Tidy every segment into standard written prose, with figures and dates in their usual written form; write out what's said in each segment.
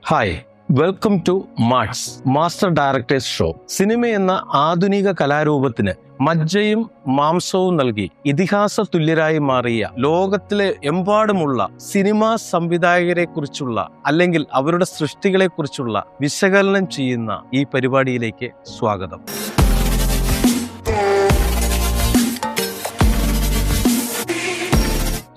Hi, welcome to Marts master directors show. Cinema എന്ന ആധുനിക കലാരൂപത്തിന് മജ്ജയും മാംസവും നൽകി ഇതിഹാസ തുല്യരായി മാറിയ ലോകത്തിലെ എമ്പാടുമുള്ള സിനിമാ സംവിധായകരെ കുറിച്ചുള്ള അല്ലെങ്കിൽ അവരുടെ സൃഷ്ടികളെ കുറിച്ചുള്ള വിശകലനം ചെയ്യുന്ന ഈ പരിപാടിയിലേക്ക് സ്വാഗതം.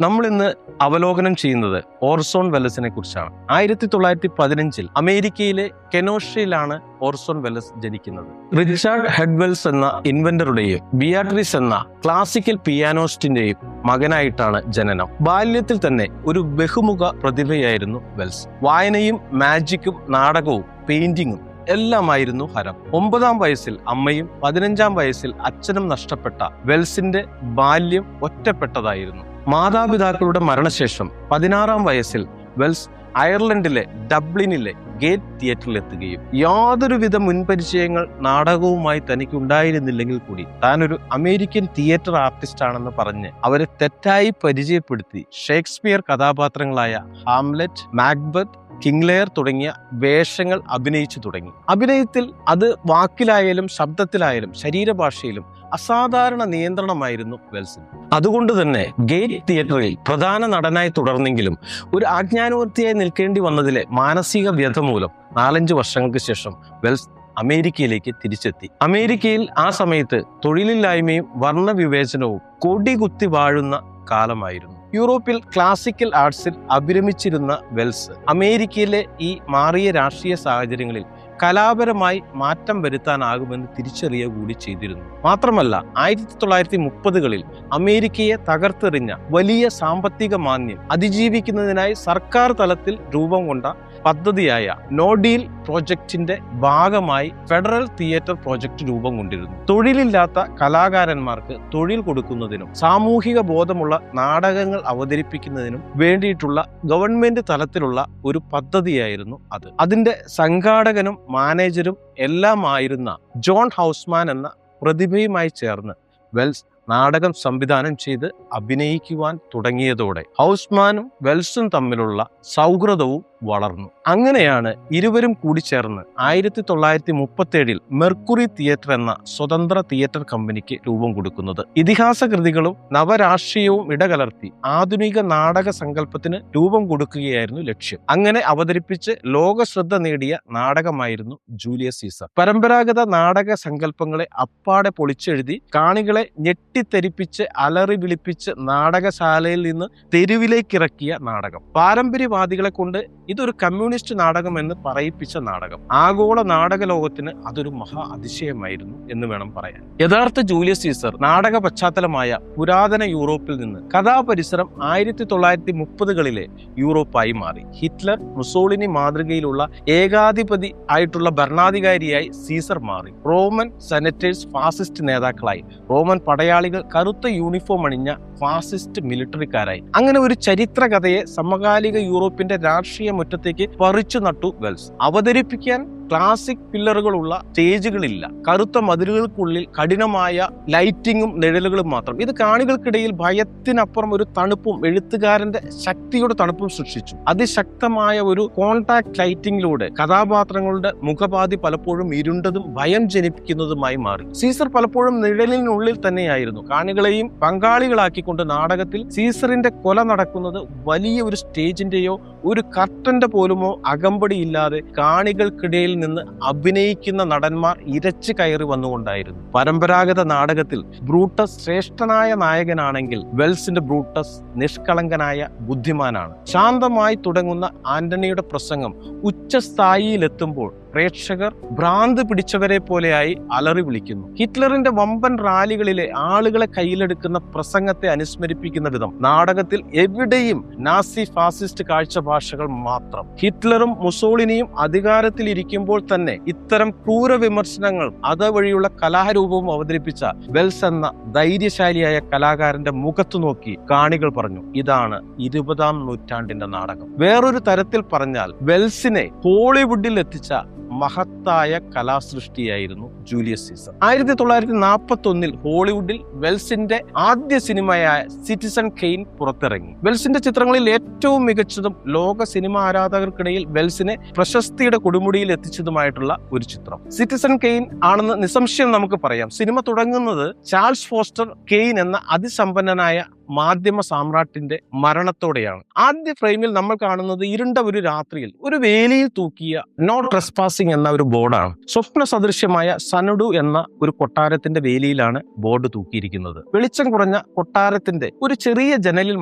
നമ്മൾ ഇന്ന് അവലോകനം ചെയ്യുന്നത് ഓർസോൺ വെല്ലസിനെ കുറിച്ചാണ്. 1915 അമേരിക്കയിലെ കെനോഷയിലാണ് ഓർസോൺ വെല്ലസ് ജനിക്കുന്നത്. റിച്ചാർഡ് ഹെഡ്വെൽസ് എന്ന ഇൻവെന്ററുടെയും ബിയാട്രിസ് എന്ന ക്ലാസിക്കൽ പിയാനോസ്റ്റിന്റെയും മകനായിട്ടാണ് ജനനം. ബാല്യത്തിൽ തന്നെ ഒരു ബഹുമുഖ പ്രതിഭയായിരുന്നു വെൽസ്. വായനയും മാജിക്കും നാടകവും പെയിന്റിങ്ങും എല്ലാമായിരുന്നു ഹരം. 9-ാം വയസ്സിൽ അമ്മയും 15-ാം വയസ്സിൽ അച്ഛനും നഷ്ടപ്പെട്ട വെൽസിന്റെ ബാല്യം ഒറ്റപ്പെട്ടതായിരുന്നു. മാതാപിതാക്കളുടെ മരണശേഷം 16-ാം വയസ്സിൽ വെൽസ് അയർലൻഡിലെ ഡബ്ലിനിലെ ഗേറ്റ് തിയേറ്ററിലെത്തുകയും യാതൊരുവിധ മുൻപരിചയങ്ങൾ നാടകവുമായി തനിക്ക് ഉണ്ടായിരുന്നില്ലെങ്കിൽ കൂടി താനൊരു അമേരിക്കൻ തിയേറ്റർ ആർട്ടിസ്റ്റ് ആണെന്ന് പറഞ്ഞ് അവരെ തെറ്റായി പരിചയപ്പെടുത്തി ഷേക്സ്പിയർ കഥാപാത്രങ്ങളായ ഹാംലെറ്റ്, മാക്ബത്ത്, കിങ് ലെയർ തുടങ്ങിയ വേഷങ്ങൾ അഭിനയിച്ചു തുടങ്ങി. അഭിനയത്തിൽ അത് വാക്കിലായാലും ശബ്ദത്തിലായാലും ശരീരഭാഷയിലും അസാധാരണ നിയന്ത്രണമായിരുന്നു വെൽസിന്. അതുകൊണ്ട് തന്നെ ഗേറ്റ് തിയേറ്ററിൽ പ്രധാന നടനായി തുടർന്നെങ്കിലും ഒരു ആജ്ഞാനുവർത്തിയായി നിൽക്കേണ്ടി വന്നതിലെ മാനസിക വ്യഥ മൂലം 4-5 വർഷങ്ങൾക്ക് ശേഷം വെൽസ് അമേരിക്കയിലേക്ക് തിരിച്ചെത്തി. അമേരിക്കയിൽ ആ സമയത്ത് തൊഴിലില്ലായ്മയും വർണ്ണവിവേചനവും കൊടികുത്തി വാഴുന്ന കാലമായിരുന്നു. യൂറോപ്പിൽ ക്ലാസിക്കൽ ആർട്സിൽ അഭിരമിച്ചിരുന്ന വെൽസ് അമേരിക്കയിലെ ഈ മാറിയ രാഷ്ട്രീയ സാഹചര്യങ്ങളിൽ കലാപരമായി മാറ്റം വരുത്താനാകുമെന്ന് തിരിച്ചറിയുക കൂടി ചെയ്തിരുന്നു. മാത്രമല്ല 1930-കളിൽ അമേരിക്കയെ തകർത്തെറിഞ്ഞ വലിയ സാമ്പത്തിക മാന്ദ്യം അതിജീവിക്കുന്നതിനായി സർക്കാർ തലത്തിൽ രൂപം കൊണ്ട പദ്ധതിയായ നോ ഡീൽ പ്രോജക്റ്റിന്റെ ഭാഗമായി ഫെഡറൽ തിയേറ്റർ പ്രോജക്റ്റ് രൂപം കൊണ്ടിരുന്നു. തൊഴിലില്ലാത്ത കലാകാരന്മാർക്ക് തൊഴിൽ കൊടുക്കുന്നതിനും സാമൂഹിക ബോധമുള്ള നാടകങ്ങൾ അവതരിപ്പിക്കുന്നതിനും വേണ്ടിയിട്ടുള്ള ഗവൺമെന്റ് തലത്തിലുള്ള ഒരു പദ്ധതിയായിരുന്നു അത്. അതിന്റെ സംഘാടകനും മാനേജരും എല്ലാമായിരുന്ന ജോൺ ഹൗസ്മാൻ എന്ന പ്രതിഭയുമായി ചേർന്ന് വെൽസ് നാടകം സംവിധാനം ചെയ്ത് അഭിനയിക്കുവാൻ തുടങ്ങിയതോടെ ഹൗസ്മാനും വെൽസും തമ്മിലുള്ള സൗഹൃദവും വളർന്നു. അങ്ങനെയാണ് ഇരുവരും കൂടി ചേർന്ന് 1937-ൽ മെർക്കുറി തിയേറ്റർ എന്ന സ്വതന്ത്ര തിയേറ്റർ കമ്പനിക്ക് രൂപം കൊടുക്കുന്നത്. ഇതിഹാസ കൃതികളും നവരാഷ്ട്രീയവും ഇടകലർത്തി ആധുനിക നാടക സങ്കല്പത്തിന് രൂപം കൊടുക്കുകയായിരുന്നു ലക്ഷ്യം. അങ്ങനെ അവതരിപ്പിച്ച് ലോക ശ്രദ്ധ നേടിയ നാടകമായിരുന്നു ജൂലിയസ് സീസർ. പരമ്പരാഗത നാടക സങ്കല്പങ്ങളെ അപ്പാടെ പൊളിച്ചെഴുതി കാണികളെ ഞെട്ടിത്തെരിപ്പിച്ച് അലറി വിളിപ്പിച്ച് നാടകശാലയിൽ നിന്ന് തെരുവിലേക്കിറക്കിയ നാടകം. പാരമ്പര്യവാദികളെ കൊണ്ട് ഇതൊരു കമ്മ്യൂണിസ്റ്റ് നാടകം എന്ന് പറയിപ്പിച്ച നാടകം. ആഗോള നാടക ലോകത്തിന് അതൊരു മഹാ അതിശയമായിരുന്നു എന്ന് വേണം പറയാൻ. യഥാർത്ഥ ജൂലിയസ് സീസർ നാടക പശ്ചാത്തലമായ പുരാതന യൂറോപ്പിൽ നിന്ന് കഥാപരിസരം 1930-കളിലെ യൂറോപ്പായി മാറി. ഹിറ്റ്ലർ, മുസോളിനി മാതൃകയിലുള്ള ഏകാധിപതി ആയിട്ടുള്ള ഭരണാധികാരിയായി സീസർ മാറി. റോമൻ സെനറ്റേഴ്സ് ഫാസിസ്റ്റ് നേതാക്കളായി. റോമൻ പടയാളികൾ കറുത്ത യൂണിഫോം അണിഞ്ഞ ഫാസിസ്റ്റ് മിലിറ്ററിക്കാരായി. അങ്ങനെ ഒരു ചരിത്ര കഥയെ സമകാലിക യൂറോപ്പിന്റെ രാഷ്ട്രീയ മുറ്റത്തേക്ക് പറിച്ചു നട്ടു വെൽസ്. അവതരിപ്പിക്കാൻ ക്ലാസിക് പില്ലറുകളുള്ള സ്റ്റേജുകളില്ല. കറുത്ത മതിലുകൾക്കുള്ളിൽ കഠിനമായ ലൈറ്റിങ്ങും നിഴലുകളും മാത്രം. ഇത് കാണികൾക്കിടയിൽ ഭയത്തിനപ്പുറം ഒരു തണുപ്പും എഴുത്തുകാരന്റെ ശക്തിയുടെ തണുപ്പും സൃഷ്ടിച്ചു. അതിശക്തമായ ഒരു കോൺടാക്ട് ലൈറ്റിങ്ങിലൂടെ കഥാപാത്രങ്ങളുടെ മുഖപാതി പലപ്പോഴും ഇരുണ്ടതും ഭയം ജനിപ്പിക്കുന്നതുമായി മാറി. സീസർ പലപ്പോഴും നിഴലിനുള്ളിൽ തന്നെയായിരുന്നു. കാണികളെയും പങ്കാളികളാക്കിക്കൊണ്ട് നാടകത്തിൽ സീസറിന്റെ കൊല നടക്കുന്നത് വലിയ ഒരു സ്റ്റേജിന്റെയോ ഒരു കർട്ടന്റെ പോലുമോ അകമ്പടിയില്ലാതെ കാണികൾക്കിടയിൽ നിന്ന് അഭിനയിക്കുന്ന നടന്മാർ ഇരച്ചു കയറി വന്നുകൊണ്ടായിരുന്നു. പരമ്പരാഗത നാടകത്തിൽ ബ്രൂട്ടസ് ശ്രേഷ്ഠനായ നായകനാണെങ്കിൽ വെൽസിന്റെ ബ്രൂട്ടസ് നിഷ്കളങ്കനായ ബുദ്ധിമാനാണ്. ശാന്തമായി തുടങ്ങുന്ന ആന്റണിയുടെ പ്രസംഗം ഉച്ചസ്ഥായിയിലെത്തുമ്പോൾ പ്രേക്ഷകർ ഭ്രാന്ത് പിടിച്ചവരെ പോലെയായി അലറി വിളിക്കുന്നു. ഹിറ്റ്ലറിന്റെ വമ്പൻ റാലികളിലെ ആളുകളെ കയ്യിലെടുക്കുന്ന പ്രസംഗത്തെ അനുസ്മരിപ്പിക്കുന്ന വിധം നാടകത്തിൽ എവിടെയും നാസി ഫാസിസ്റ്റ് കാഴ്ചഭാഷകൾ മാത്രം. ഹിറ്റ്ലറും മുസോളിനിയും അധികാരത്തിൽ ഇരിക്കുമ്പോൾ തന്നെ ഇത്തരം ക്രൂര വിമർശനങ്ങൾ അതുവഴിയുള്ള കലാരൂപവും അവതരിപ്പിച്ച വെൽസ് എന്ന ധൈര്യശാലിയായ കലാകാരന്റെ മുഖത്തു നോക്കി കാണികൾ പറഞ്ഞു, ഇതാണ് 20-ാം നൂറ്റാണ്ടിന്റെ നാടകം. വേറൊരു തരത്തിൽ പറഞ്ഞാൽ വെൽസിനെ ഹോളിവുഡിൽ എത്തിച്ച മഹത്തായ കലാസൃഷ്ടിയായിരുന്നു ജൂലിയസ് സീസർ. 1941 ഹോളിവുഡിൽ വെൽസിന്റെ ആദ്യ സിനിമയായ സിറ്റിസൺ കെയ്ൻ പുറത്തിറങ്ങി. വെൽസിന്റെ ചിത്രങ്ങളിൽ ഏറ്റവും മികച്ചതും ലോക സിനിമ ആരാധകർക്കിടയിൽ വെൽസിനെ പ്രശസ്തിയുടെ കൊടുമുടിയിൽ എത്തിച്ചതുമായിട്ടുള്ള ഒരു ചിത്രം സിറ്റിസൺ കെയ്ൻ ആണെന്ന് നിസ്സംശയം നമുക്ക് പറയാം. സിനിമ തുടങ്ങുന്നത് ചാൾസ് ഫോസ്റ്റർ കെയ്ൻ എന്ന അതിസമ്പന്നനായ മാധ്യമ സാമ്രാട്ടിന്റെ മരണത്തോടെയാണ്. ആദ്യ ഫ്രെയിമിൽ നമ്മൾ കാണുന്നത് ഇരുണ്ട ഒരു രാത്രിയിൽ ഒരു വേലിയിൽ തൂക്കിയ നോ ട്രെസ്പാസിംഗ് എന്ന ഒരു ബോർഡാണ്. സ്വപ്ന സദൃശ്യമായ സനഡു എന്ന ഒരു കൊട്ടാരത്തിന്റെ വേലിയിലാണ് ബോർഡ് തൂക്കിയിരിക്കുന്നത്. വെളിച്ചം കുറഞ്ഞ കൊട്ടാരത്തിന്റെ ഒരു ചെറിയ ജനലിൽ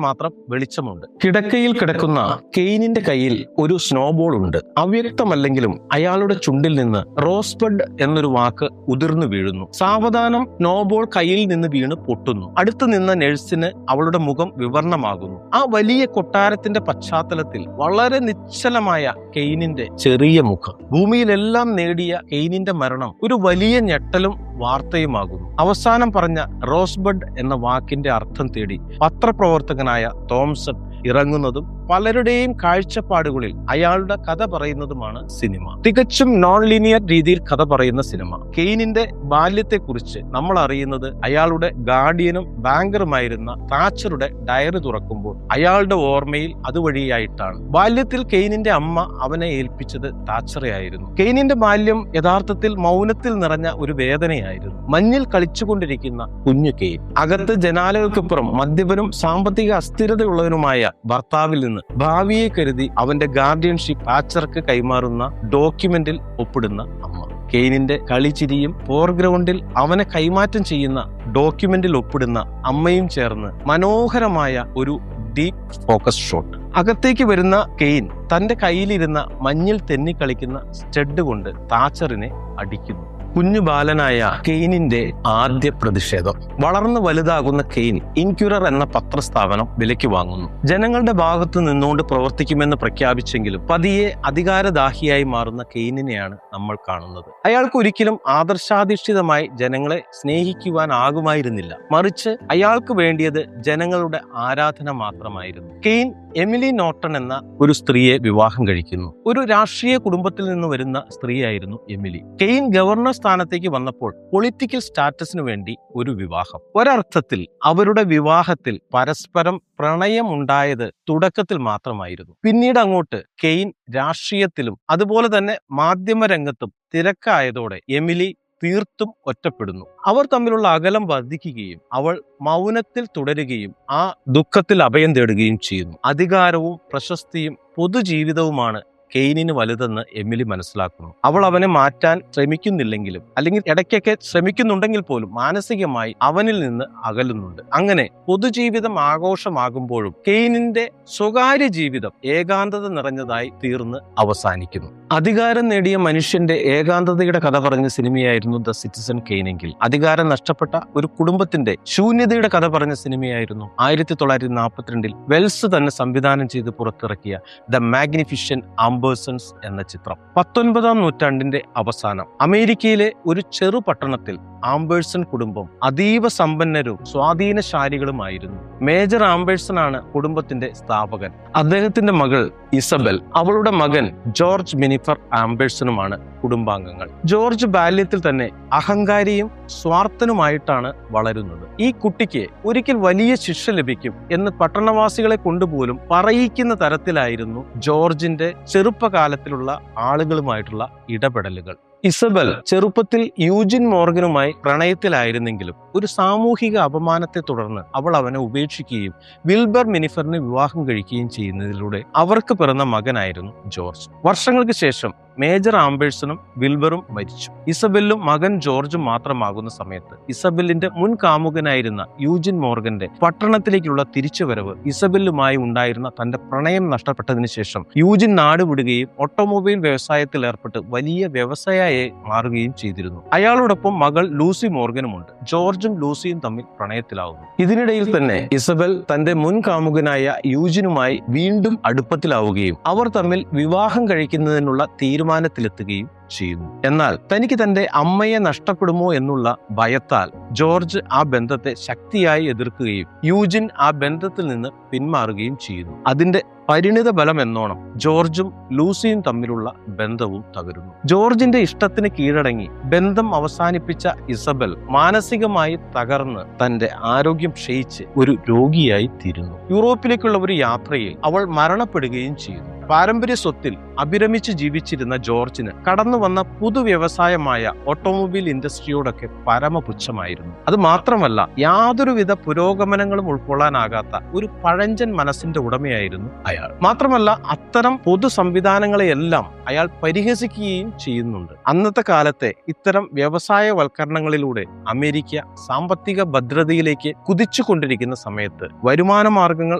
മാത്രം വെളിച്ചമുണ്ട്. കിടക്കയിൽ കിടക്കുന്ന കെയ്നിന്റെ കയ്യിൽ ഒരു സ്നോബോൾ ഉണ്ട്. അവ്യക്തമല്ലെങ്കിലും അയാളുടെ ചുണ്ടിൽ നിന്ന് റോസ്ബഡ് എന്നൊരു വാക്ക് ഉതിർന്നു വീഴുന്നു. സാവധാനം സ്നോബോൾ കയ്യിൽ നിന്ന് വീണ് പൊട്ടുന്നു. അടുത്ത് നിന്ന നഴ്സിന് അവളുടെ മുഖം വിവർണമാകുന്നു. ആ വലിയ കൊട്ടാരത്തിന്റെ പശ്ചാത്തലത്തിൽ വളരെ നിശ്ചലമായ കെയ്നിന്റെ ചെറിയ മുഖം. ഭൂമിയിലെല്ലാം നേടിയ കെയ്നിന്റെ മരണം ഒരു വലിയ ഞെട്ടലും വാർത്തയുമാകുന്നു. അവസാനം പറഞ്ഞ റോസ്ബഡ് എന്ന വാക്കിന്റെ അർത്ഥം തേടി പത്രപ്രവർത്തകനായ തോംസൺ ഇറങ്ങുന്നതും പലരുടെയും കാഴ്ചപ്പാടുകളിൽ അയാളുടെ കഥ പറയുന്നതുമാണ് സിനിമ. തികച്ചും നോൺ ലീനിയർ രീതിയിൽ കഥ പറയുന്ന സിനിമ. കെയ്നിന്റെ ബാല്യത്തെക്കുറിച്ച് നമ്മൾ അറിയുന്നത് അയാളുടെ ഗാർഡിയനും ബാങ്കറുമായിരുന്ന താച്ചറുടെ ഡയറി തുറക്കുമ്പോൾ അയാളുടെ ഓർമ്മയിൽ അതുവഴിയായിട്ടാണ്. ബാല്യത്തിൽ കെയ്നിന്റെ അമ്മ അവനെ ഏൽപ്പിച്ചത് താച്ചറയായിരുന്നു. കെയ്നിന്റെ ബാല്യം യഥാർത്ഥത്തിൽ മൗനത്തിൽ നിറഞ്ഞ ഒരു വേദനയായിരുന്നു. മഞ്ഞിൽ കളിച്ചുകൊണ്ടിരിക്കുന്ന കുഞ്ഞു കെയ്ൻ. അകത്ത് ജനാലകൾക്കിപ്പുറം മദ്യപനും സാമ്പത്തിക അസ്ഥിരതയുള്ളവനുമായ ഭർത്താവിൽ നിന്ന് ഭാവിയെ കരുതി അവന്റെ ഗാർഡിയൻഷിപ്പ് താച്ചർക്ക് കൈമാറുന്ന ഡോക്യുമെന്റിൽ ഒപ്പിടുന്ന അമ്മ. കെയ്നിന്റെ കളിച്ചിരിയും ഫോർഗ്രൗണ്ടിൽ അവനെ കൈമാറ്റം ചെയ്യുന്ന ഡോക്യുമെന്റിൽ ഒപ്പിടുന്ന അമ്മയും ചേർന്ന് മനോഹരമായ ഒരു ഡീപ് ഫോക്കസ് ഷോട്ട്. അകത്തേക്ക് വരുന്ന കെയ്ൻ തന്റെ കയ്യിലിരുന്ന മഞ്ഞിൽ തെന്നിക്കളിക്കുന്ന സ്റ്റഡ് കൊണ്ട് താച്ചറിനെ അടിക്കുന്നു. കുഞ്ഞു ബാലനായ കെയ്നിന്റെ ആദ്യ പ്രതിഷേധം. വളർന്നു വലുതാകുന്ന കെയ്ൻ ഇൻക്യുറർ എന്ന പത്രസ്ഥാപനം വിലയ്ക്ക് വാങ്ങുന്നു. ജനങ്ങളുടെ ഭാഗത്ത് നിന്നുകൊണ്ട് പ്രവർത്തിക്കുമെന്ന് പ്രഖ്യാപിച്ചെങ്കിലും പതിയെ അധികാരദാഹിയായി മാറുന്ന കെയ്നിനെയാണ് നമ്മൾ കാണുന്നത്. അയാൾക്ക് ഒരിക്കലും ആദർശാധിഷ്ഠിതമായി ജനങ്ങളെ സ്നേഹിക്കുവാനാകുമായിരുന്നില്ല. മറിച്ച് അയാൾക്ക് വേണ്ടിയത് ജനങ്ങളുടെ ആരാധന മാത്രമായിരുന്നു. കെയ്ൻ എമിലി നോർട്ടൺ എന്ന ഒരു സ്ത്രീയെ വിവാഹം കഴിക്കുന്നു. ഒരു രാഷ്ട്രീയ കുടുംബത്തിൽ നിന്ന് വരുന്ന സ്ത്രീയായിരുന്നു എമിലി. കെയ്ൻ ഗവർണർ സ്ഥാനത്തേക്ക് വന്നപ്പോൾ പൊളിറ്റിക്കൽ സ്റ്റാറ്റസിന് വേണ്ടി ഒരു വിവാഹം. ഒരർത്ഥത്തിൽ അവരുടെ വിവാഹത്തിൽ പരസ്പരം പ്രണയമുണ്ടായത് തുടക്കത്തിൽ മാത്രമായിരുന്നു. പിന്നീട് അങ്ങോട്ട് കെയ്ൻ രാഷ്ട്രീയത്തിലും അതുപോലെ തന്നെ മാധ്യമരംഗത്തും തിരക്കായതോടെ എമിലി തീർത്തും ഒറ്റപ്പെടുന്നു. അവർ തമ്മിലുള്ള അകലം വർദ്ധിക്കുകയും അവൾ മൗനത്തിൽ തുടരുകയും ആ ദുഃഖത്തിൽ അഭയം തേടുകയും ചെയ്യുന്നു. അധികാരവും പ്രശസ്തിയും പൊതുജീവിതവുമാണ് കെയ്നിന് വലുതെന്ന് എമിലി മനസ്സിലാക്കുന്നു. അവൾ അവനെ മാറ്റാൻ ശ്രമിക്കുന്നില്ലെങ്കിലും അല്ലെങ്കിൽ ഇടയ്ക്കൊക്കെ ശ്രമിക്കുന്നുണ്ടെങ്കിൽ പോലും മാനസികമായി അവനിൽ നിന്ന് അകലുന്നുണ്ട്. അങ്ങനെ പൊതുജീവിതം ആഘോഷമാകുമ്പോഴും കെയ്നിന്റെ സ്വകാര്യ ജീവിതം ഏകാന്തത നിറഞ്ഞതായി തീർന്ന് അവസാനിക്കുന്നു. അധികാരം നേടിയ മനുഷ്യന്റെ ഏകാന്തതയുടെ കഥ പറഞ്ഞ സിനിമയായിരുന്നു ദ സിറ്റിസൺ കെയ്നെങ്കിൽ അധികാരം നഷ്ടപ്പെട്ട ഒരു കുടുംബത്തിന്റെ ശൂന്യതയുടെ കഥ പറഞ്ഞ സിനിമയായിരുന്നു 1942 വെൽസ് തന്നെ സംവിധാനം ചെയ്ത് പുറത്തിറക്കിയ ദ മാഗ്നിഫിഷ്യന്റ് ആംബേഴ്സൺസ് എന്ന ചിത്രം. 19-ാം നൂറ്റാണ്ടിന്റെ അവസാനം അമേരിക്കയിലെ ഒരു ചെറു പട്ടണത്തിൽ ആംബേഴ്സൺ കുടുംബം അതീവ സമ്പന്നരും സ്വാധീനശാലികളുമായിരുന്നു. മേജർ ആംബേഴ്സൺ ആണ് കുടുംബത്തിന്റെ സ്ഥാപകൻ. അദ്ദേഹത്തിന്റെ മകൾ ഇസബൽ, അവളുടെ മകൻ ജോർജ് മിനിഫർ ആംബേഴ്സണുമാണ് കുടുംബാംഗങ്ങൾ. ജോർജ് ബാല്യത്തിൽ തന്നെ അഹങ്കാരിയും സ്വാർത്ഥനുമായിട്ടാണ് വളരുന്നത്. ഈ കുട്ടിക്ക് ഒരിക്കൽ വലിയ ശിക്ഷ ലഭിക്കും എന്ന് പട്ടണവാസികളെ കൊണ്ടുപോലും പറയിക്കുന്ന തരത്തിലായിരുന്നു ജോർജിന്റെ ചെറുപ്പകാലത്തിലുള്ള ആളുകളുമായിട്ടുള്ള ഇടപെടലുകൾ. ഇസബൽ ചെറുപ്പത്തിൽ യൂജിൻ മോർഗനുമായി പ്രണയത്തിലായിരുന്നെങ്കിലും ഒരു സാമൂഹിക അപമാനത്തെ തുടർന്ന് അവൾ അവനെ ഉപേക്ഷിക്കുകയും വിൽബർ മിനിഫറിനെ വിവാഹം കഴിക്കുകയും ചെയ്യുന്നതിലൂടെ അവർക്ക് പിറന്ന മകനായിരുന്നു ജോർജ്. വർഷങ്ങൾക്ക് ശേഷം മേജർ ആംബേഴ്സണും വിൽബറും മരിച്ചു. ഇസബെല്ലും മകൻ ജോർജും മാത്രമാകുന്ന സമയത്ത് ഇസബെല്ലിന്റെ മുൻ കാമുകനായിരുന്ന യൂജിൻ മോർഗന്റെ പട്ടണത്തിലേക്കുള്ള തിരിച്ചുവരവ് ഇസബെല്ലുമായി ഉണ്ടായിരുന്ന തന്റെ പ്രണയം നഷ്ടപ്പെട്ടതിന് ശേഷം യൂജിൻ നാടുവിടുകയും ഓട്ടോമൊബൈൽ വ്യവസായത്തിൽ ഏർപ്പെട്ട് വലിയ വ്യവസായിയായി മാറുകയും ചെയ്തിരുന്നു. അയാളോടൊപ്പം മകൾ ലൂസി മോർഗനുമുണ്ട്. ജോർജും ലൂസിയും തമ്മിൽ പ്രണയത്തിലാവുന്നു. ഇതിനിടയിൽ തന്നെ ഇസബൽ തന്റെ മുൻ കാമുകനായ യൂജിനുമായി വീണ്ടും അടുപ്പത്തിലാവുകയും അവർ തമ്മിൽ വിവാഹം കഴിക്കുന്നതിനുള്ള തീരുമാനം തീരുമാനത്തിലെത്തുകയും ചെയ്യുന്നു. എന്നാൽ തനിക്ക് തന്റെ അമ്മയെ നഷ്ടപ്പെടുമോ എന്നുള്ള ഭയത്താൽ ജോർജ് ആ ബന്ധത്തെ ശക്തിയായി എതിർക്കുകയും യൂജിൻ ആ ബന്ധത്തിൽ നിന്ന് പിന്മാറുകയും ചെയ്യുന്നു. അതിന്റെ പരിണിത ഫലം എന്നോണം ജോർജും ലൂസിയും തമ്മിലുള്ള ബന്ധവും തകരുന്നു. ജോർജിന്റെ ഇഷ്ടത്തിന് കീഴടങ്ങി ബന്ധം അവസാനിപ്പിച്ച ഇസബൽ മാനസികമായി തകർന്ന് തന്റെ ആരോഗ്യം ക്ഷയിച്ച് ഒരു രോഗിയായി തീരുന്നു. യൂറോപ്പിലേക്കുള്ള ഒരു യാത്രയിൽ അവൾ മരണപ്പെടുകയും ചെയ്യുന്നു. പാരമ്പര്യ സ്വത്തിൽ അഭിരമിച്ച് ജീവിച്ചിരുന്ന ജോർജിന് കടന്നു വന്ന പുതുവ്യവസായമായ ഓട്ടോമൊബൈൽ ഇൻഡസ്ട്രിയോടൊക്കെ പരമപുച്ഛമായിരുന്നു. അത് മാത്രമല്ല, യാതൊരുവിധ പുരോഗമനങ്ങളും ഉൾക്കൊള്ളാനാകാത്ത ഒരു പഴഞ്ചൻ മനസ്സിന്റെ ഉടമയായിരുന്നു അയാൾ. മാത്രമല്ല, അത്തരം പൊതു സംവിധാനങ്ങളെയെല്ലാം അയാൾ പരിഹസിക്കുകയും ചെയ്യുന്നുണ്ട്. അന്നത്തെ കാലത്തെ ഇത്തരം വ്യവസായവൽക്കരണങ്ങളിലൂടെ അമേരിക്ക സാമ്പത്തിക ഭദ്രതയിലേക്ക് കുതിച്ചുകൊണ്ടിരിക്കുന്ന സമയത്ത് വരുമാന മാർഗങ്ങൾ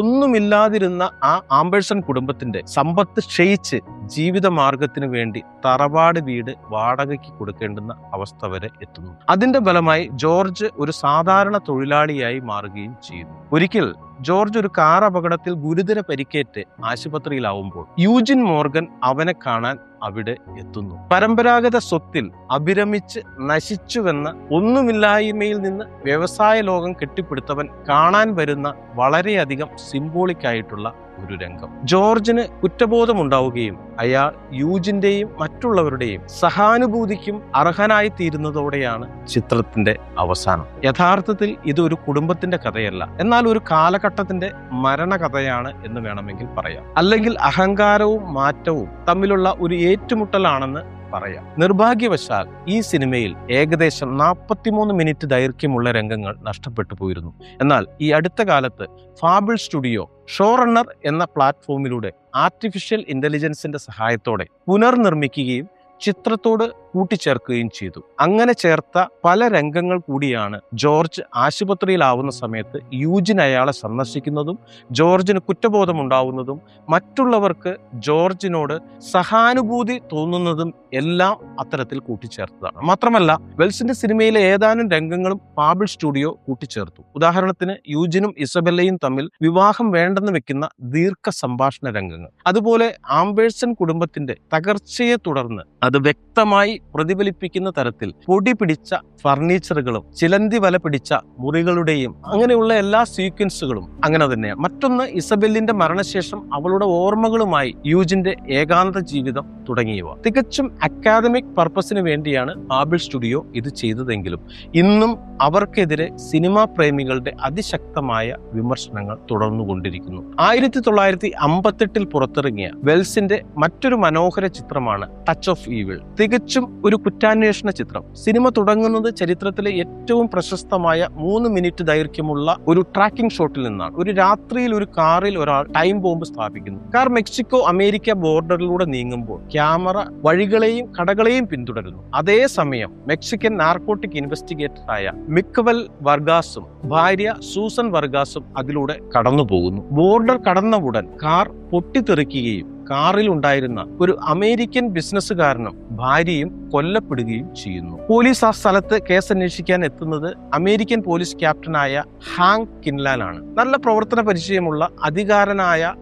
ഒന്നുമില്ലാതിരുന്ന ആ ആംബേഴ്സൺ കുടുംബത്തിന്റെ സമ്പത്ത് ക്ഷയിച്ച് ജീവിത മാർഗത്തിനു വേണ്ടി തറവാട് വീട് വാടകയ്ക്ക് കൊടുക്കേണ്ടുന്ന അവസ്ഥ വരെ എത്തുന്നു. അതിന്റെ ഫലമായി ജോർജ് ഒരു സാധാരണ തൊഴിലാളിയായി മാറുകയും ചെയ്യുന്നു. ഒരിക്കൽ ജോർജ് ഒരു കാർ അപകടത്തിൽ ഗുരുതര പരിക്കേറ്റ് ആശുപത്രിയിലാവുമ്പോൾ യൂജിൻ മോർഗൻ അവനെ കാണാൻ അവിടെ എത്തുന്നു. പരമ്പരാഗത സ്വത്തിൽ അഭിരമിച്ച് നശിച്ചുവെന്ന ഒന്നുമില്ലായ്മയിൽ നിന്ന് വ്യവസായ ലോകം കെട്ടിപ്പടുത്തവൻ കാണാൻ വരുന്ന വളരെയധികം സിംബോളിക് ആയിട്ടുള്ള ഒരു രംഗം. ജോർജിന് കുറ്റബോധമുണ്ടാവുകയും അയാൾ യൂജിന്റെയും മറ്റുള്ളവരുടെയും സഹാനുഭൂതിക്കും അർഹനായി തീരുന്നതോടെയാണ് ചിത്രത്തിന്റെ അവസാനം. യഥാർത്ഥത്തിൽ ഇത് ഒരു കുടുംബത്തിന്റെ കഥയല്ല, എന്നാൽ ഒരു കാലഘട്ടത്തിന്റെ മരണകഥയാണ് എന്ന് വേണമെങ്കിൽ പറയാം. അല്ലെങ്കിൽ അഹങ്കാരവും മാറ്റവും തമ്മിലുള്ള ഒരു ഏറ്റുമുട്ടലാണെന്ന് പറയാം. നിർഭാഗ്യവശാൽ ഈ സിനിമയിൽ ഏകദേശം 43 മിനിറ്റ് ദൈർഘ്യമുള്ള രംഗങ്ങൾ നഷ്ടപ്പെട്ടു പോയിരുന്നു. എന്നാൽ ഈ അടുത്ത കാലത്ത് ഫാബിൾ സ്റ്റുഡിയോ ഷോറണ്ണർ എന്ന പ്ലാറ്റ്ഫോമിലൂടെ ആർട്ടിഫിഷ്യൽ ഇന്റലിജൻസിന്റെ സഹായത്തോടെ പുനർനിർമ്മിക്കുകയും ചിത്രത്തോട് കൂട്ടിച്ചേർക്കുകയും ചെയ്തു. അങ്ങനെ ചേർത്ത പല രംഗങ്ങൾ കൂടിയാണ് ജോർജ് ആശുപത്രിയിലാവുന്ന സമയത്ത് യൂജിൻ അയാളെ സന്ദർശിക്കുന്നതും ജോർജിന് കുറ്റബോധമുണ്ടാവുന്നതും മറ്റുള്ളവർക്ക് ജോർജിനോട് സഹാനുഭൂതി തോന്നുന്നതും എല്ലാം അത്തരത്തിൽ കൂട്ടിച്ചേർത്തതാണ്. മാത്രമല്ല, വെൽസിന്റെ സിനിമയിലെ ഏതാനും രംഗങ്ങളും ഫാബിൾ സ്റ്റുഡിയോ കൂട്ടിച്ചേർത്തു. ഉദാഹരണത്തിന് യൂജിനും ഇസബെല്ലയും തമ്മിൽ വിവാഹം വേണ്ടെന്ന് വെക്കുന്ന ദീർഘ സംഭാഷണ രംഗങ്ങൾ, അതുപോലെ ആംബേഴ്സൺ കുടുംബത്തിന്റെ തകർച്ചയെ തുടർന്ന് അത് വ്യക്തമായി പ്രതിഫലിപ്പിക്കുന്ന തരത്തിൽ പൊടി പിടിച്ച ഫർണിച്ചറുകളും ചിലന്തി വല പിടിച്ച മുറികളുടെയും അങ്ങനെയുള്ള എല്ലാ സീക്വൻസുകളും അങ്ങനെ തന്നെയാണ്. മറ്റൊന്ന്, ഇസബെല്ലിന്റെ മരണശേഷം അവളുടെ ഓർമ്മകളുമായി യൂജിന്റെ ഏകാന്ത ജീവിതം തുടങ്ങിയവ. തികച്ചും അക്കാദമിക് പർപ്പസിന് വേണ്ടിയാണ് ഫാബിൾ സ്റ്റുഡിയോ ഇത് ചെയ്തതെങ്കിലും ഇന്നും അവർക്കെതിരെ സിനിമാ പ്രേമികളുടെ അതിശക്തമായ വിമർശനങ്ങൾ തുടർന്നുകൊണ്ടിരിക്കുന്നു. 1958 പുറത്തിറങ്ങിയ വെൽസിന്റെ മറ്റൊരു മനോഹര ചിത്രമാണ് ടച്ച് ഓഫ് ഈവിൾ. തികച്ചും ഒരു കുറ്റാന്വേഷണ ചിത്രം. സിനിമ തുടങ്ങുന്നത് ചരിത്രത്തിലെ ഏറ്റവും പ്രശസ്തമായ 3 മിനിറ്റ് ദൈർഘ്യമുള്ള ഒരു ട്രാക്കിംഗ് ഷോട്ടിൽ നിന്നാണ്. ഒരു രാത്രിയിൽ ഒരു കാറിൽ ഒരാൾ ടൈം ബോംബ് സ്ഥാപിക്കുന്നു. കാർ മെക്സിക്കോ അമേരിക്ക ബോർഡറിലൂടെ നീങ്ങുമ്പോൾ ക്യാമറ വഴികളെയും കടകളെയും പിന്തുടരുന്നു. അതേസമയം മെക്സിക്കൻ നാർക്കോട്ടിക് ഇൻവെസ്റ്റിഗേറ്ററായ മിക്കവൽ വർഗാസും ഭാര്യ സൂസൻ വർഗാസും അതിലൂടെ കടന്നു പോകുന്നു. ബോർഡർ കടന്ന ഉടൻ കാർ പൊട്ടിത്തെറിക്കുകയും കാറിൽ ഉണ്ടായിരുന്ന ഒരു അമേരിക്കൻ ബിസിനസ്സുകാരനും ഭാര്യയും കൊല്ലപ്പെടുകയും ചെയ്യുന്നു. പോലീസ് ആ സ്ഥലത്ത് കേസ് അന്വേഷിക്കാൻ എത്തുന്നത് അമേരിക്കൻ പോലീസ് ക്യാപ്റ്റനായ ഹാങ്ക് കിൻലാൻ ആണ്. നല്ല പ്രവർത്തന പരിചയമുള്ള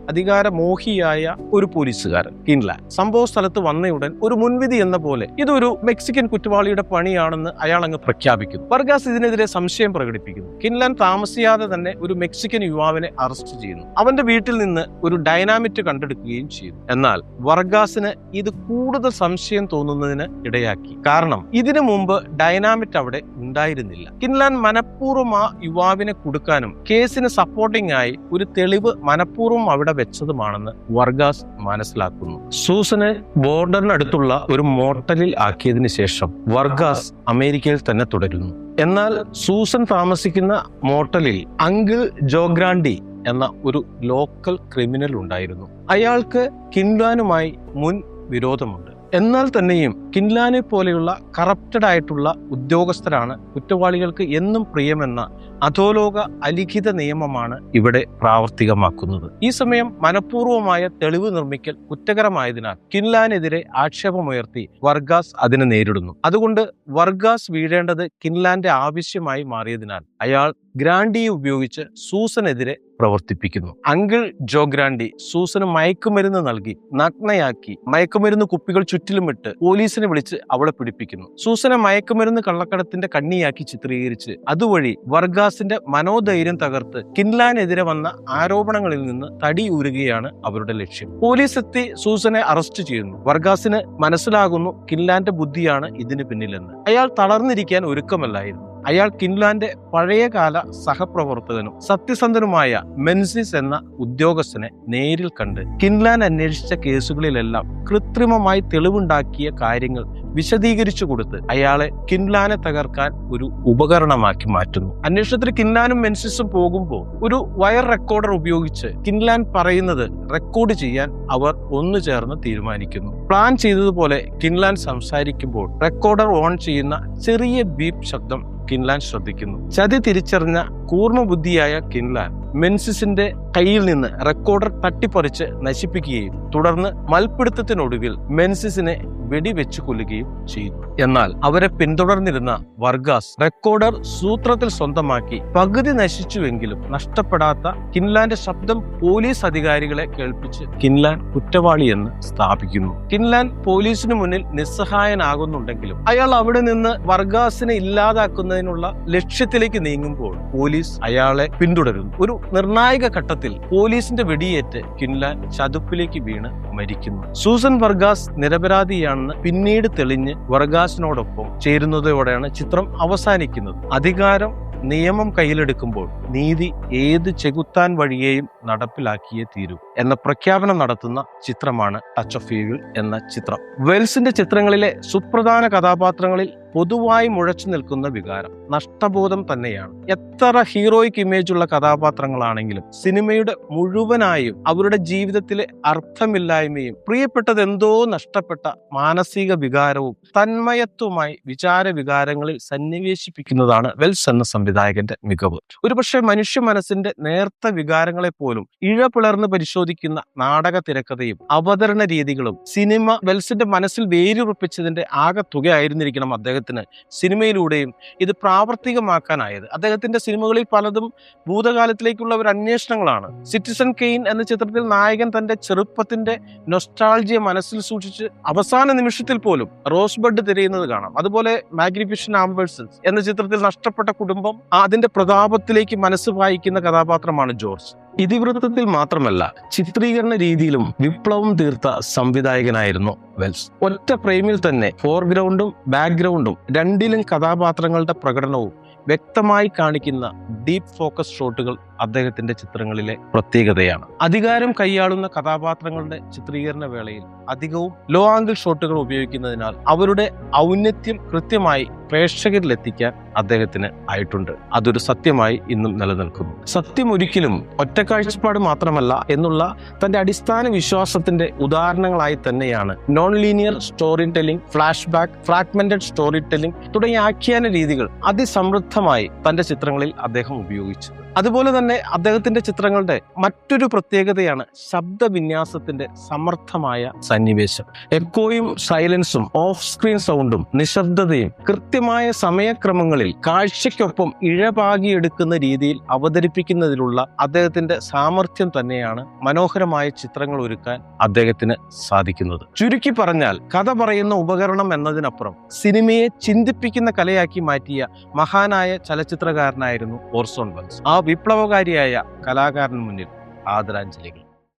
അധികാരമോഹിയായ ഒരു പോലീസുകാരൻ കിൻലാൻ. സംഭവ സ്ഥലത്ത് വന്നയുടൻ ഒരു മുൻവിധി എന്ന പോലെ ഇതൊരു മെക്സിക്കൻ കുറ്റവാളിയുടെ പണിയാണെന്ന് അയാൾ അങ്ങ് പ്രഖ്യാപിക്കുന്നു. വർഗാസ് ഇതിനെതിരെ സംശയം പ്രകടിപ്പിക്കുന്നു. കിൻലാൻ താമസിയാതെ തന്നെ ഒരു മെക്സിക്കൻ യുവാവിനെ അറസ്റ്റ് ചെയ്യുന്നു. അവന്റെ വീട്ടിൽ നിന്ന് ഒരു ഡൈനാമിറ്റ് കണ്ടെടുക്കുകയും ചെയ്യുന്നു. എന്നാൽ വർഗാസിന് ഇത് കൂടുതൽ സംശയം തോന്നുന്നതിന് ഇടയാക്കി. കാരണം ഇതിനു മുമ്പ് ഡൈനാമിറ്റ് അവിടെ ഉണ്ടായിരുന്നില്ല. കിൻലാൻ മനഃപൂർവ്വം ആ യുവാവിനെ കൊടുക്കാനും കേസിന് സപ്പോർട്ടിംഗ് ആയി ഒരു തെളിവ് മനഃപൂർവ്വം അവിടെ വെച്ചതുമാണെന്ന് വർഗാസ് മനസ്സിലാക്കുന്നു. സൂസനെ ബോർഡറിനടുത്തുള്ള ഒരു മോട്ടലിൽ ആക്കിയതിനു ശേഷം വർഗാസ് അമേരിക്കയിൽ തന്നെ തുടരുന്നു. എന്നാൽ സൂസൻ താമസിക്കുന്ന മോട്ടലിൽ അങ്കിൾ ജോഗ്രാൻഡി എന്ന ഒരു ലോക്കൽ ക്രിമിനൽ ഉണ്ടായിരുന്നു. അയാൾക്ക് കിൻലാനുമായി മുൻ വിരോധമുണ്ട്. എന്നാൽ തന്നെയും കിൻലാനെ പോലെയുള്ള കറപ്റ്റഡ് ആയിട്ടുള്ള ഉദ്യോഗസ്ഥരാണ് കുറ്റവാളികൾക്ക് എന്നും പ്രിയമെന്ന അധോലോക അലിഖിത നിയമമാണ് ഇവിടെ പ്രാവർത്തികമാക്കുന്നത്. ഈ സമയം മനഃപൂർവമായ തെളിവ് നിർമ്മിക്കൽ കുറ്റകരമായതിനാൽ കിൻലാനെതിരെ ആക്ഷേപമുയർത്തി വർഗാസ് അതിനെ നേരിടുന്നു. അതുകൊണ്ട് വർഗാസ് വീഴേണ്ടത് കിൻലാന്റെ ആവശ്യമായി മാറിയതിനാൽ അയാൾ ഗ്രാൻഡിയെ ഉപയോഗിച്ച് സൂസനെതിരെ പ്രവർത്തിപ്പിക്കുന്നു. അങ്കിൾ ജോ ഗ്രാൻഡി സൂസന് മയക്കുമരുന്ന് നൽകി നഗ്നയാക്കി മയക്കുമരുന്ന് കുപ്പികൾ ചുറ്റിലുമിട്ട് പോലീസിനെ വിളിച്ച് അവളെ പിടിപ്പിക്കുന്നു. സൂസനെ മയക്കുമരുന്ന് കള്ളക്കടത്തിന്റെ കണ്ണിയാക്കി ചിത്രീകരിച്ച് അതുവഴി വർഗാസിന്റെ മനോധൈര്യം തകർത്ത് കിൻലാനെതിരെ വന്ന ആരോപണങ്ങളിൽ നിന്ന് തടിയൂരുകയാണ് അവരുടെ ലക്ഷ്യം. പോലീസ് എത്തി സൂസനെ അറസ്റ്റ് ചെയ്യുന്നു. വർഗാസിന് മനസ്സിലാകുന്നു കിൻലാന്റെ ബുദ്ധിയാണ് ഇതിന് പിന്നിലെന്ന്. അയാൾ തളർന്നിരിക്കാൻ ഒരുക്കമല്ലായിരുന്നു. അയാൾ കിൻലാന്റെ പഴയകാല സഹപ്രവർത്തകനും സത്യസന്ധനുമായ മെൻസിസ് എന്ന ഉദ്യോഗസ്ഥനെ നേരിൽ കണ്ട് കിൻലാൻ അന്വേഷിച്ച കേസുകളിലെല്ലാം കൃത്രിമമായി തെളിവുണ്ടാക്കിയ കാര്യങ്ങൾ വിശദീകരിച്ചു കൊടുത്ത് അയാളെ കിൻലാനെ തകർക്കാൻ ഒരു ഉപകരണമാക്കി മാറ്റുന്നു. അന്വേഷണത്തിൽ കിൻലാനും മെൻസിസും പോകുമ്പോൾ ഒരു വയർ റെക്കോർഡർ ഉപയോഗിച്ച് കിൻലാൻ പറയുന്നത് റെക്കോർഡ് ചെയ്യാൻ അവർ ഒന്നു ചേർന്ന് തീരുമാനിക്കുന്നു. പ്ലാൻ ചെയ്തതുപോലെ കിൻലാൻ സംസാരിക്കുമ്പോൾ റെക്കോർഡർ ഓൺ ചെയ്യുന്ന ചെറിയ ബീപ്പ് ശബ്ദം കിൻലാൻ ശ്രദ്ധിക്കുന്നു. ചതി തിരിച്ചറിഞ്ഞ കൂർമ്മബുദ്ധിയായ കിൻലാൻ മെൻസിസിന്റെ കയ്യിൽ നിന്ന് റെക്കോർഡർ തട്ടിപ്പറിച്ച് നശിപ്പിക്കുകയും തുടർന്ന് മൽപിടുത്തത്തിനൊടുവിൽ മെൻസിസിനെ വെടിവെച്ചു കൊല്ലുകയും ചെയ്തു. എന്നാൽ അവരെ പിന്തുടർന്നിരുന്ന വർഗാസ് റെക്കോർഡർ സൂത്രത്തിൽ സ്വന്തമാക്കി പകുതി നശിച്ചുവെങ്കിലും നഷ്ടപ്പെടാത്ത കിൻലാന്റെ ശബ്ദം പോലീസ് അധികാരികളെ കേൾപ്പിച്ച് കിൻലാൻ കുറ്റവാളിയെന്ന് സ്ഥാപിക്കുന്നു. കിൻലാൻ പോലീസിന് മുന്നിൽ നിസ്സഹായനാകുന്നുണ്ടെങ്കിലും അയാൾ അവിടെ നിന്ന് വർഗാസിനെ ഇല്ലാതാക്കുന്നതിനുള്ള ലക്ഷ്യത്തിലേക്ക് നീങ്ങുമ്പോൾ പോലീസ് അയാളെ പിന്തുടരുന്നു. ഒരു നിർണായക ഘട്ടത്തിൽ പോലീസിന്റെ വെടിയേറ്റ് കിൻലാൻ ചതുപ്പിലേക്ക് വീണ് മരിക്കുന്നു. സൂസൻ വർഗാസ് നിരപരാധിയാണെന്ന് പിന്നീട് തെളിഞ്ഞ് വർഗാസിനോടൊപ്പം ചേരുന്നതോടെയാണ് ചിത്രം അവസാനിക്കുന്നത്. അധികാരം നിയമം കയ്യിലെടുക്കുമ്പോൾ നീതി ഏത് ചെകുത്താൻ വഴിയെയും നടപ്പിലാക്കിയേ തീരൂ എന്ന പ്രഖ്യാപനം നടത്തുന്ന ചിത്രമാണ് ടച്ച് ഓഫ് ഈവിൾ എന്ന ചിത്രം. വെൽസിന്റെ ചിത്രങ്ങളിലെ സുപ്രധാന കഥാപാത്രങ്ങളിൽ പൊതുവായി മുഴച്ചു നിൽക്കുന്ന വികാരം നഷ്ടബോധം തന്നെയാണ്. എത്ര ഹീറോയിക് ഇമേജ് ഉള്ള കഥാപാത്രങ്ങളാണെങ്കിലും സിനിമയുടെ മുഴുവനായും അവരുടെ ജീവിതത്തിലെ അർത്ഥമില്ലായ്മയും പ്രിയപ്പെട്ടതെന്തോ നഷ്ടപ്പെട്ട മാനസിക വികാരവും തന്മയത്വമായി വിചാര വികാരങ്ങളിൽ സന്നിവേശിപ്പിക്കുന്നതാണ് വെൽസ് എന്ന സംവിധായകന്റെ മികവ്. ഒരുപക്ഷെ മനുഷ്യ മനസ്സിന്റെ നേർത്ത വികാരങ്ങളെ പോലും ഇഴപിളർന്ന് പരിശോധിക്കുന്ന നാടക തിരക്കഥയും അവതരണ രീതികളും സിനിമ വെൽസിന്റെ മനസ്സിൽ വേരുറപ്പിച്ചതിന്റെ ആകെ തുകയായിരുന്നിരിക്കണം അദ്ദേഹത്തിന് സിനിമയിലൂടെയും ഇത് പ്രാവർത്തികമാക്കാനായത്. അദ്ദേഹത്തിന്റെ സിനിമകളിൽ പലതും ഭൂതകാലത്തിലേക്കുള്ള ഒരു അന്വേഷണങ്ങളാണ്. സിറ്റിസൺ കെയ്ൻ എന്ന ചിത്രത്തിൽ നായകൻ തന്റെ ചെറുപ്പത്തിന്റെ നൊസ്റ്റാൾജിയ മനസ്സിൽ സൂക്ഷിച്ച് അവസാന നിമിഷത്തിൽ പോലും റോസ് ബഡ് തിരയുന്നത് കാണാം. അതുപോലെ മാഗ്നിഫിസന്റ് ആംബേഴ്സൺസ് എന്ന ചിത്രത്തിൽ നഷ്ടപ്പെട്ട കുടുംബം അതിന്റെ പ്രതാപത്തിലേക്ക് മനസ്സ് വായിക്കുന്ന കഥാപാത്രമാണ് ജോർജ്. ഇതിവൃത്തത്തിൽ മാത്രമല്ല ചിത്രീകരണ രീതിയിലും വിപ്ലവം തീർത്ത സംവിധായകനായിരുന്നു വെൽസ്. ഒറ്റ ഫ്രെയിമിൽ തന്നെ ഫോർഗ്രൗണ്ടും ബാക്ക്ഗ്രൗണ്ടും രണ്ടിലും കഥാപാത്രങ്ങളുടെ പ്രകടനവും വ്യക്തമായി കാണിക്കുന്ന ഡീപ്പ് ഫോക്കസ് ഷോട്ടുകൾ അദ്ദേഹത്തിന്റെ ചിത്രങ്ങളിലെ പ്രത്യേകതയാണ്. അധികാരം കൈയാളുന്ന കഥാപാത്രങ്ങളുടെ ചിത്രീകരണ വേളയിൽ അധികവും ലോ ആംഗിൾ ഷോട്ടുകൾ ഉപയോഗിക്കുന്നതിനാൽ അവരുടെ ഔന്നത്യം കൃത്യമായി പ്രേക്ഷകരിലെത്തിക്കാൻ അദ്ദേഹത്തിന് ആയിട്ടുണ്ട്. അതൊരു സത്യമായി ഇന്നും നിലനിൽക്കുന്നു. സത്യം ഒരിക്കലും ഒറ്റ കാഴ്ചപ്പാട് മാത്രമല്ല എന്നുള്ള തന്റെ അടിസ്ഥാന വിശ്വാസത്തിന്റെ ഉദാഹരണങ്ങളായി തന്നെയാണ് non linear story telling, flash back, fragmented story telling തുടങ്ങിയ ആഖ്യാന രീതികൾ അതിസമൃദ്ധമായി തന്റെ ചിത്രങ്ങളിൽ അദ്ദേഹം ഉപയോഗിച്ചത്. അതുപോലെ തന്നെ അദ്ദേഹത്തിന്റെ ചിത്രങ്ങളുടെ മറ്റൊരു പ്രത്യേകതയാണ് ശബ്ദവിന്യാസത്തിന്റെ സമർത്ഥമായ സന്നിവേശം. എക്കോയും സൈലൻസും ഓഫ് സ്ക്രീൻ സൗണ്ടും നിശബ്ദതയും കൃത്യമായ സമയക്രമങ്ങളിൽ കാഴ്ചയ്ക്കൊപ്പം ഇഴപാകിയെടുക്കുന്ന രീതിയിൽ അവതരിപ്പിക്കുന്നതിലുള്ള അദ്ദേഹത്തിന്റെ സാമർഥ്യം തന്നെയാണ് മനോഹരമായ ചിത്രങ്ങൾ ഒരുക്കാൻ അദ്ദേഹത്തിന് സാധിക്കുന്നത്. ചുരുക്കി പറഞ്ഞാൽ കഥ പറയുന്ന ഉപകരണം എന്നതിനപ്പുറം സിനിമയെ ചിന്തിപ്പിക്കുന്ന കലയാക്കി മാറ്റിയ മഹാനായ ചലച്ചിത്രകാരനായിരുന്നു ഓർസോൺ വെൽസ്. ആ വിപ്ലവകാരിയായ കലാകാരന് മുന്നിൽ ആദരാഞ്ജലികൾ.